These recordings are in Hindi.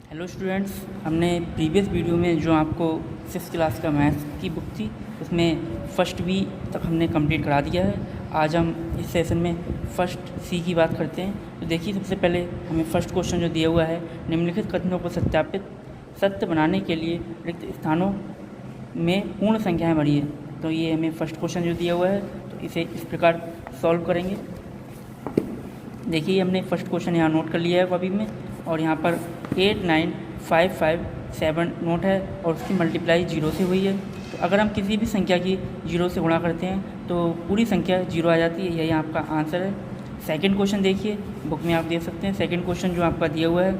हेलो स्टूडेंट्स, हमने प्रीवियस वीडियो में जो आपको 6th क्लास का मैथ्स की बुक थी उसमें फर्स्ट बी तक हमने कंप्लीट करा दिया है। आज हम इस सेशन में फर्स्ट सी की बात करते हैं। तो देखिए, सबसे पहले हमें फर्स्ट क्वेश्चन जो दिया हुआ है, निम्नलिखित कथनों को सत्य बनाने के लिए रिक्त स्थानों में पूर्ण संख्याएँ भरिए। तो ये हमें फर्स्ट क्वेश्चन जो दिया हुआ है, तो इसे इस प्रकार सॉल्व करेंगे। देखिए, हमने फर्स्ट क्वेश्चन यहाँ नोट कर लिया है कॉपी में, और यहाँ पर 89557 नोट है और उसकी मल्टीप्लाई 0 से हुई है। तो अगर हम किसी भी संख्या की 0 से गुणा करते हैं तो पूरी संख्या 0 आ जाती है। यही आपका आंसर है। सेकंड क्वेश्चन देखिए, बुक में आप देख सकते हैं। सेकंड क्वेश्चन जो आपका दिया हुआ है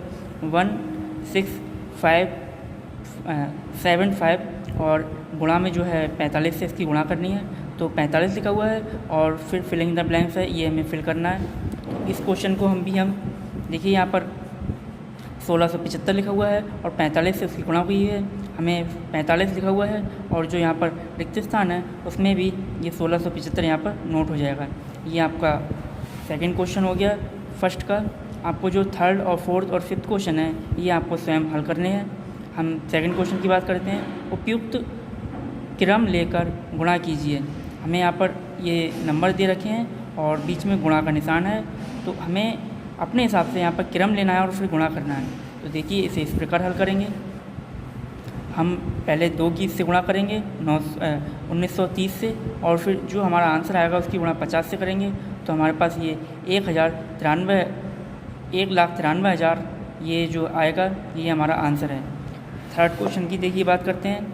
1675 और गुणा में जो है 45 से इसकी गुणा करनी है। तो 45 लिखा हुआ है और फिर फिलिंग द ब्लैंक्स है, ये हमें फिल करना है। इस क्वेश्चन को हम देखिए, यहाँ पर 1675 लिखा हुआ है और 45 से उसकी गुणा हुई है। हमें 45 लिखा हुआ है और जो यहाँ पर रिक्त स्थान है उसमें भी ये 1675 यहाँ पर नोट हो जाएगा। ये आपका सेकंड क्वेश्चन हो गया फर्स्ट का। आपको जो थर्ड और फोर्थ और फिफ्थ क्वेश्चन है ये आपको स्वयं हल करने हैं। हम सेकंड क्वेश्चन की बात करते हैं। उपयुक्त क्रम लेकर गुणा कीजिए। हमें यहाँ पर ये नंबर दे रखे हैं और बीच में गुणा का निशान है, तो हमें अपने हिसाब से यहाँ पर क्रम लेना है और फिर गुणा करना है। तो देखिए, इसे इस प्रकार हल करेंगे। हम पहले 2 की इससे गुणा करेंगे 1930 से, और फिर जो हमारा आंसर आएगा उसकी गुणा 50 से करेंगे। तो हमारे पास ये 1,93,000 ये जो आएगा ये हमारा आंसर है। थर्ड क्वेश्चन की देखिए बात करते हैं।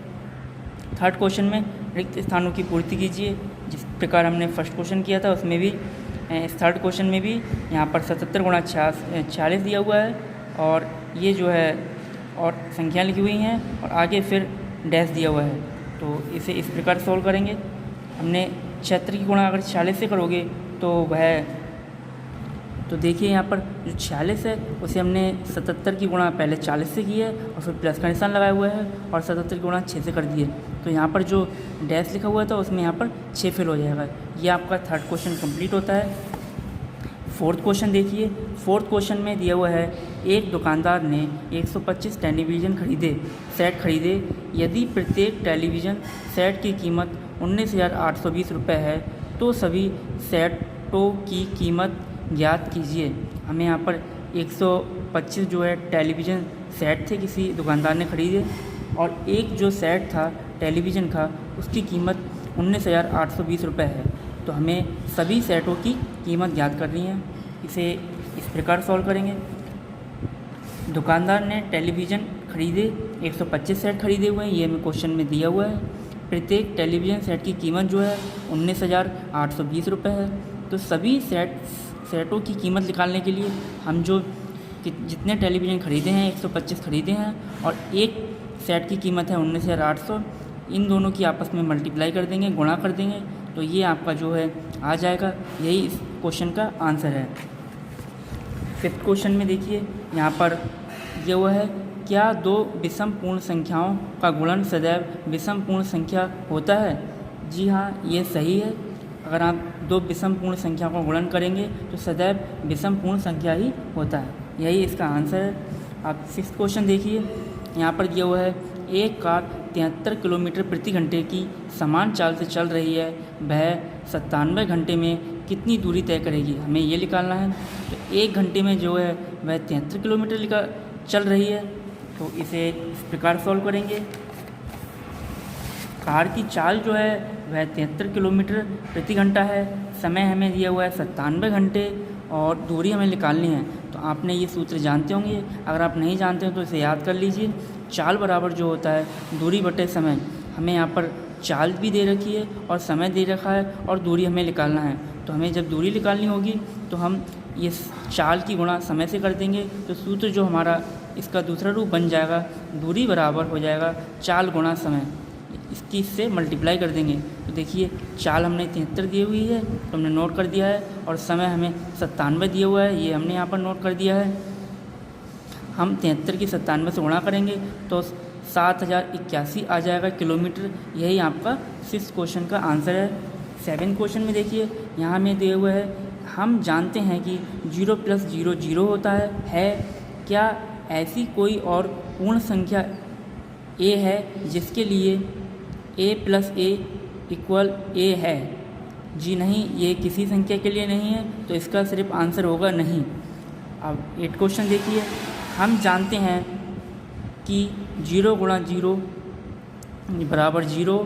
थर्ड क्वेश्चन में रिक्त स्थानों की पूर्ति कीजिए। जिस प्रकार हमने फर्स्ट क्वेश्चन किया था उसमें भी इस थर्ड क्वेश्चन में भी यहाँ पर 77 गुणा 46 दिया हुआ है और ये जो है और संख्या लिखी हुई हैं और आगे फिर डैश दिया हुआ है। तो इसे इस प्रकार सॉल्व करेंगे। हमने 76 की गुणा अगर 46 से करोगे तो देखिए, यहाँ पर जो 46 है उसे हमने 77 की गुणा पहले 40 से की है और फिर प्लस का निशान लगाया हुआ है और 77 की गुणा 6 से कर दिए। तो यहाँ पर जो डैश लिखा हुआ था उसमें यहाँ पर 6 फिल हो जाएगा। ये आपका थर्ड क्वेश्चन कंप्लीट होता है। फोर्थ क्वेश्चन देखिए। फोर्थ क्वेश्चन में दिया हुआ है, एक दुकानदार ने 125 टेलीविज़न सेट खरीदे। यदि प्रत्येक टेलीविज़न सेट की कीमत 19,820 रुपये है तो सभी सेटों की कीमत ज्ञात कीजिए। हमें यहाँ पर 125 जो है टेलीविज़न सेट थे किसी दुकानदार ने खरीदे, और एक जो सेट था टेलीविज़न का उसकी कीमत 19,820 रुपये है। तो हमें सभी सेटों की कीमत ज्ञात करनी है। इसे इस प्रकार सॉल्व करेंगे। दुकानदार ने टेलीविज़न खरीदे, 125 सेट खरीदे हुए हैं, ये हमें क्वेश्चन में दिया हुआ है। प्रत्येक टेलीविज़न सेट की कीमत जो है 19,820 रुपये है। तो सभी सेटों की कीमत निकालने के लिए हम जो जितने टेलीविज़न खरीदे हैं 125 खरीदे हैं और एक सेट की कीमत है 19,800, इन दोनों की आपस में मल्टीप्लाई कर देंगे, गुणा कर देंगे, तो ये आपका जो है आ जाएगा। यही इस क्वेश्चन का आंसर है। फिफ्थ क्वेश्चन में देखिए, यहाँ पर ये हुआ है, क्या 2 विषम पूर्ण संख्याओं का गुणन सदैव विषम पूर्ण संख्या होता है? जी हाँ, ये सही है। अगर आप 2 विषम पूर्ण संख्या को गुणन करेंगे तो सदैव विषम पूर्ण संख्या ही होता है। यही इसका आंसर है। आप सिक्स्थ क्वेश्चन देखिए। यहाँ पर दिया हुआ है, एक कार 73 किलोमीटर प्रति घंटे की समान चाल से चल रही है, वह 97 घंटे में कितनी दूरी तय करेगी? हमें ये निकालना है। तो 1 घंटे में जो है वह 73 किलोमीटर चल रही है। तो इसे इस प्रकार सॉल्व करेंगे। कार की चाल जो है वह 73 किलोमीटर प्रति घंटा है, समय हमें दिया हुआ है 97 घंटे और दूरी हमें निकालनी है। तो आपने ये सूत्र जानते होंगे, अगर आप नहीं जानते हो तो इसे याद कर लीजिए। चाल बराबर जो होता है दूरी बटे समय। हमें यहाँ पर चाल भी दे रखी है और समय दे रखा है और दूरी हमें निकालना है। तो हमें जब दूरी निकालनी होगी तो हम ये चाल की गुणा समय से कर देंगे। तो सूत्र जो हमारा इसका दूसरा रूप बन जाएगा, दूरी बराबर हो जाएगा चाल गुणा समय। इसकी इससे मल्टीप्लाई कर देंगे। तो देखिए, चाल हमने 73 दी हुई है तो हमने नोट कर दिया है, और समय हमें 97 दिया हुआ है, ये हमने यहाँ पर नोट कर दिया है। हम 73 की 97 से गुणा करेंगे तो 7,081 आ जाएगा किलोमीटर। यही आपका 6th क्वेश्चन का आंसर है। 7th क्वेश्चन में देखिए, यहाँ हमें दिया हुआ है, हम जानते हैं कि 0 + 0 0 होता है। क्या ऐसी कोई और पूर्ण संख्या a है जिसके लिए a plus a equal a है? जी नहीं, ये किसी संख्या के लिए नहीं है, तो इसका सिर्फ आंसर होगा नहीं। अब 8 क्वेश्चन देखिए। हम जानते हैं कि 0 गुणा 0 बराबर 0।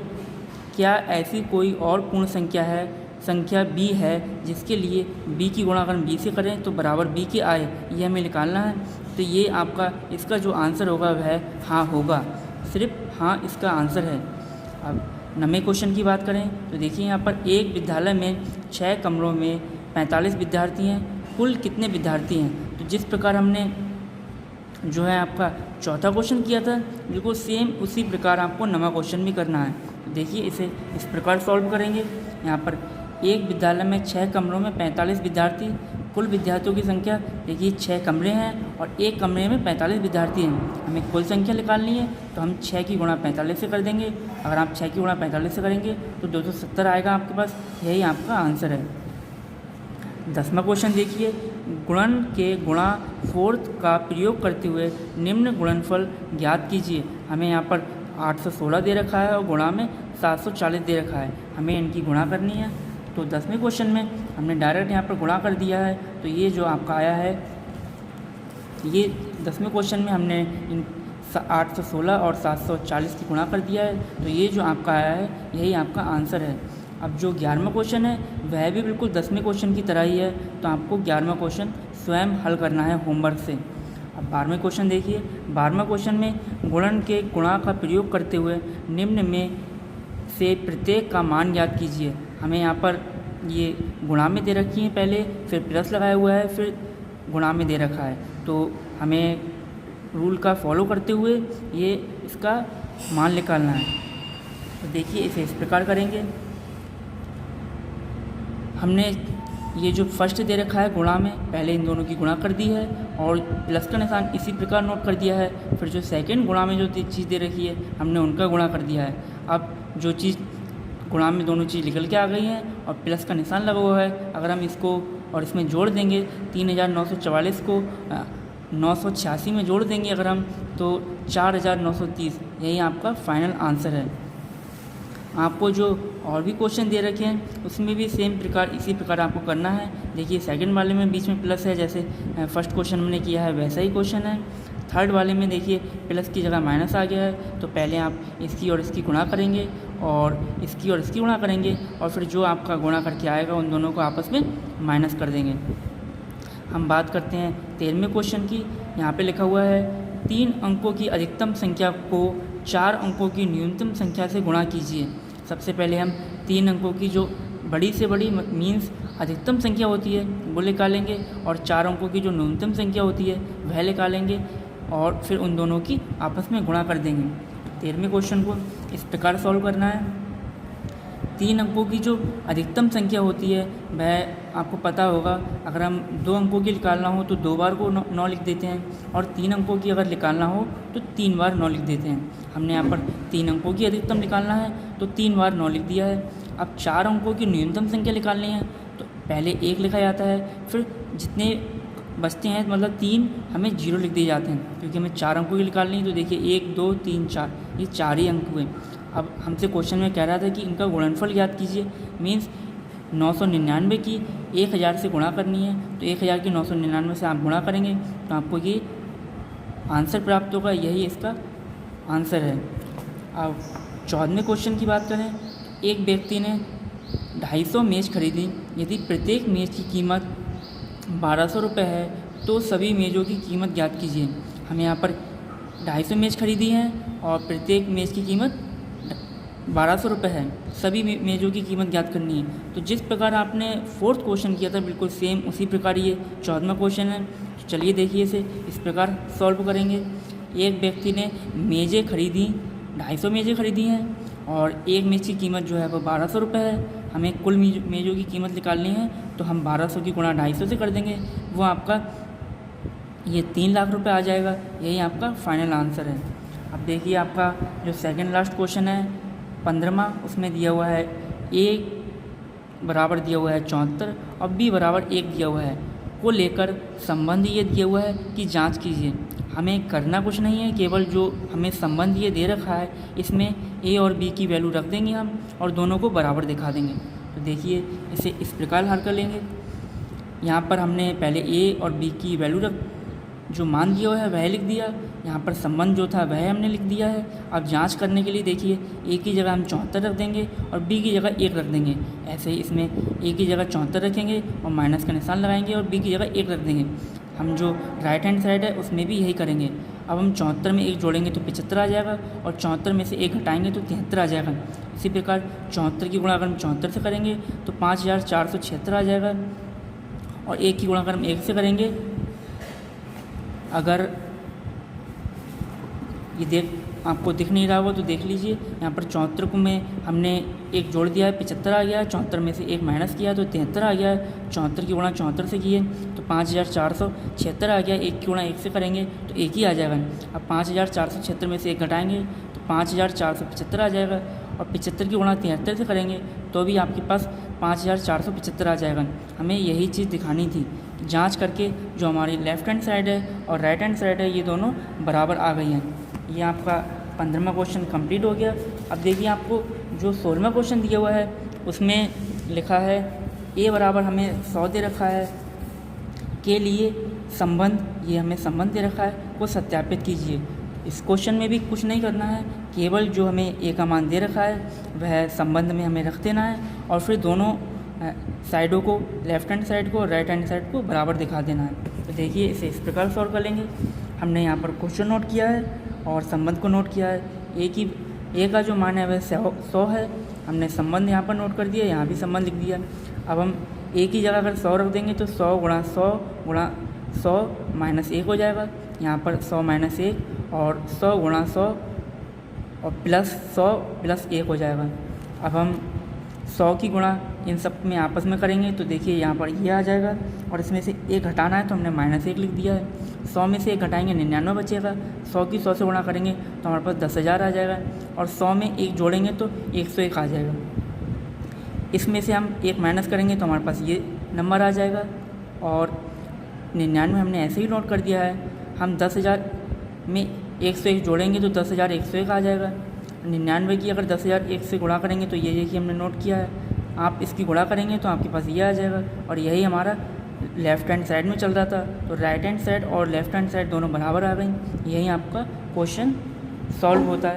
क्या ऐसी कोई और पूर्ण संख्या है, संख्या b है, जिसके लिए b की गुणा अगर हम b से करें तो बराबर b के आए? ये हमें निकालना है। तो ये आपका इसका जो आंसर होगा वह हाँ होगा, सिर्फ हाँ इसका आंसर है। अब 9वें क्वेश्चन की बात करें तो देखिए यहाँ पर एक विद्यालय में 6 कमरों में 45 विद्यार्थी हैं, कुल कितने विद्यार्थी हैं? तो जिस प्रकार हमने जो है आपका चौथा क्वेश्चन किया था, बिल्कुल सेम उसी प्रकार आपको 9वां क्वेश्चन भी करना है। तो देखिए इसे इस प्रकार सॉल्व करेंगे। यहाँ पर एक विद्यालय में 6 कमरों में 45 विद्यार्थी, कुल विद्यार्थियों की संख्या देखिए 6 कमरे हैं और एक कमरे में 45 विद्यार्थी हैं। हमें कुल संख्या निकालनी है तो हम 6 की गुणा 45 से कर देंगे। अगर आप 6 की गुणा 45 से करेंगे तो 270 आएगा आपके पास, यही आपका आंसर है। 10वां क्वेश्चन देखिए, गुणन के गुणा फोर्थ का प्रयोग करते हुए निम्न गुणनफल ज्ञात कीजिए। हमें यहाँ पर 816 दे रखा है और गुणा में 740 दे रखा है, हमें इनकी गुणा करनी है। तो 10वें क्वेश्चन में हमने डायरेक्ट यहाँ पर गुणा कर दिया है, तो ये जो आपका आया है, ये 10वें क्वेश्चन में हमने इन 816 और 740 की गुणा कर दिया है, तो ये जो आपका आया है यही आपका आंसर है। अब जो 11वां क्वेश्चन है वह भी बिल्कुल 10वें क्वेश्चन की तरह ही है, तो आपको 11वां क्वेश्चन स्वयं हल करना है होमवर्क से। अब 12वें क्वेश्चन देखिए। 12वां क्वेश्चन में गुणन के गुणा का प्रयोग करते हुए निम्न में से प्रत्येक का मान ज्ञात कीजिए। हमें यहाँ पर ये गुणा में दे रखी है पहले, फिर प्लस लगाया हुआ है, फिर गुणा में दे रखा है, तो हमें रूल का फॉलो करते हुए ये इसका मान निकालना है। तो देखिए इसे इस प्रकार करेंगे। हमने ये जो फर्स्ट दे रखा है गुणा में, पहले इन दोनों की गुणा कर दी है और प्लस का निशान इसी प्रकार नोट कर दिया है। फिर जो सेकंड गुणा में जो चीज़ दे रखी है हमने उनका गुणा कर दिया है। अब जो चीज़ गुणा में दोनों चीज़ निकल के आ गई हैं और प्लस का निशान लगा हुआ है, अगर हम इसको और इसमें जोड़ देंगे 3944 को 986 में जोड़ देंगे अगर हम, तो 4930, यही आपका फाइनल आंसर है। आपको जो और भी क्वेश्चन दे रखे हैं उसमें भी सेम प्रकार इसी प्रकार आपको करना है। देखिए सेकंड वाले में बीच में प्लस है, जैसे फर्स्ट क्वेश्चन हमने किया है वैसा ही क्वेश्चन है। थर्ड वाले में देखिए प्लस की जगह माइनस आ गया है, तो पहले आप इसकी और इसकी गुणा करेंगे और इसकी और इसकी गुणा करेंगे और फिर जो आपका गुणा करके आएगा उन दोनों को आपस में माइनस कर देंगे। हम बात करते हैं 13वें क्वेश्चन की। यहाँ पे लिखा हुआ है 3 अंकों की अधिकतम संख्या को 4 अंकों की न्यूनतम संख्या से गुणा कीजिए। सबसे पहले हम 3 अंकों की जो बड़ी से बड़ी मीन्स अधिकतम संख्या होती है वो निकालेंगे और 4 अंकों की जो न्यूनतम संख्या होती है वह निकालेंगे और फिर उन दोनों की आपस में गुणा कर देंगे। 13वें क्वेश्चन को इस प्रकार सॉल्व करना है। 3 अंकों की जो अधिकतम संख्या होती है वह आपको पता होगा, अगर हम 2 अंकों की निकालना हो तो 2 बार को 9 लिख देते हैं और 3 अंकों की अगर निकालना हो तो 3 बार 9 लिख देते हैं। हमने यहाँ पर 3 अंकों की अधिकतम निकालना है तो 3 बार 9 लिख दिया है। अब 4 अंकों की न्यूनतम संख्या निकालनी है तो पहले 1 लिखा जाता है, फिर जितने बचते हैं मतलब 3 हमें 0 लिख दिए जाते हैं, क्योंकि हमें 4 अंकों की निकालनी है। तो देखिए 1 2 3 4, ये 4 ही अंक हुए। अब हमसे क्वेश्चन में कह रहा था कि इनका गुणनफल ज्ञात कीजिए, मीन्स 999 की 1000 से गुणा करनी है, तो 1000 की 999 से आप गुणा करेंगे तो आपको ये आंसर प्राप्त होगा, यही इसका आंसर है। अब 14वें क्वेश्चन की बात करें, एक व्यक्ति ने 250 मेज़ खरीदी, यदि प्रत्येक मेज़ की कीमत 1200 रुपये है तो सभी मेज़ों की कीमत ज्ञात कीजिए। हमें यहाँ पर 250 मेज़ खरीदी हैं और प्रत्येक मेज़ की कीमत 1200 रुपये है, सभी मेज़ों की कीमत ज्ञात करनी है। तो जिस प्रकार आपने 4th क्वेश्चन किया था बिल्कुल सेम उसी प्रकार ये 14वां क्वेश्चन है। तो चलिए देखिए इसे इस प्रकार सॉल्व करेंगे। एक व्यक्ति ने मेज़ें खरीदी, 250 मेज़ें खरीदी हैं और एक मेज़ की कीमत जो है वो 1200 रुपये है। हमें कुल मेज़ों की कीमत निकालनी है तो हम 1200 की गुणा 250 से कर देंगे, वो आपका ये 3 लाख रुपये आ जाएगा, यही आपका फाइनल आंसर है। अब देखिए आपका जो सेकंड लास्ट क्वेश्चन है 15वां, उसमें दिया हुआ है a बराबर दिया हुआ है 74 और b बराबर 1 दिया हुआ है, को लेकर संबंध ये दिया हुआ है कि जांच कीजिए। हमें करना कुछ नहीं है, केवल जो हमें संबंध ये दे रखा है इसमें ए और बी की वैल्यू रख देंगे हम और दोनों को बराबर दिखा देंगे। तो देखिए इसे इस प्रकार हल कर लेंगे। यहाँ पर हमने पहले ए और बी की वैल्यू जो मान दिया है वह लिख दिया, यहाँ पर संबंध जो था वह हमने लिख दिया है। अब जांच करने के लिए देखिए ए की जगह हम 74 रख देंगे और बी की जगह 1 रख देंगे। ऐसे ही इसमें ए की जगह 74 रखेंगे और माइनस का निशान लगाएंगे और बी की जगह 1 रख देंगे। हम जो राइट हैंड साइड है उसमें भी यही करेंगे। अब हम 74 में 1 जोड़ेंगे तो 75 आ जाएगा और 74 में से 1 घटाएंगे तो 73 आ जाएगा। इसी प्रकार 74 की गुणा अगर हम 74 से करेंगे तो 5476 आ जाएगा और 1 की गुणा अगर हम 1 से करेंगे, अगर ये आपको दिख नहीं रहा होगा तो देख लीजिए, यहाँ पर 74 को में हमने 1 जोड़ दिया है 75 आ गया है, 74 में से 1 माइनस किया तो 73 आ गया है। 74 की गुणा 74 से किए तो 5476 आ गया। 1 की गुणा 1 से करेंगे तो 1 ही आ जाएगा। अब 5476 में से 1 घटाएंगे तो 5475 आ जाएगा और 75 की गुणा 73 से करेंगे तो भी आपके पास 5475 आ जाएगा। हमें यही चीज़ दिखानी थी, जांच करके जो हमारी लेफ़्ट हैंड साइड है और राइट हैंड साइड है ये दोनों बराबर आ गई हैं। ये आपका 15वां क्वेश्चन कंप्लीट हो गया। अब देखिए आपको जो 16वां क्वेश्चन दिया हुआ है उसमें लिखा है ए बराबर हमें 100 दे रखा है के लिए संबंध, ये हमें संबंध दे रखा है, को सत्यापित कीजिए। इस क्वेश्चन में भी कुछ नहीं करना है, केवल जो हमें ए का मान दे रखा है वह संबंध में हमें रख देना है और फिर दोनों साइडों को, लेफ़्ट हैंड साइड को और राइट हैंड साइड को बराबर दिखा देना है। तो देखिए इसे इस प्रकार सॉल्व कर लेंगे। हमने यहाँ पर क्वेश्चन नोट किया है और संबंध को नोट किया है। ए का जो मान है वह 100 है, हमने संबंध यहाँ पर नोट कर दिया, यहाँ भी संबंध लिख दिया। अब हम ए की जगह अगर 100 रख देंगे तो 100 गुणा 100 माइनस 1 हो जाएगा। यहाँ पर 100 माइनस 1 और 100 गुणा 100 और प्लस 100 प्लस 1 हो जाएगा। अब हम 100 की गुणा इन सब में आपस में करेंगे तो देखिए यहाँ पर ये आ जाएगा और इसमें से 1 घटाना है तो हमने माइनस 1 लिख दिया है। 100 में से 1 घटाएंगे 99 बचेगा। 100 की 100 से गुणा करेंगे तो हमारे पास 10,000 आ जाएगा और 100 में 1 जोड़ेंगे तो 101 आ जाएगा। इसमें से हम 1 माइनस करेंगे तो हमारे पास ये नंबर आ जाएगा और 99 हमने ऐसे ही नोट कर दिया है। हम 10,000 में 101 जोड़ेंगे तो 10,101 आ जाएगा। 99 की अगर 10,001 से गुणा करेंगे तो ये कि हमने नोट किया है। आप इसकी गुणा करेंगे तो आपके पास ये आ जाएगा और यही हमारा लेफ़्ट हैंड साइड में चल रहा था। तो राइट हैंड साइड और लेफ़्ट हैंड साइड दोनों बराबर आ गई। यही आपका क्वेश्चन सॉल्व होता है।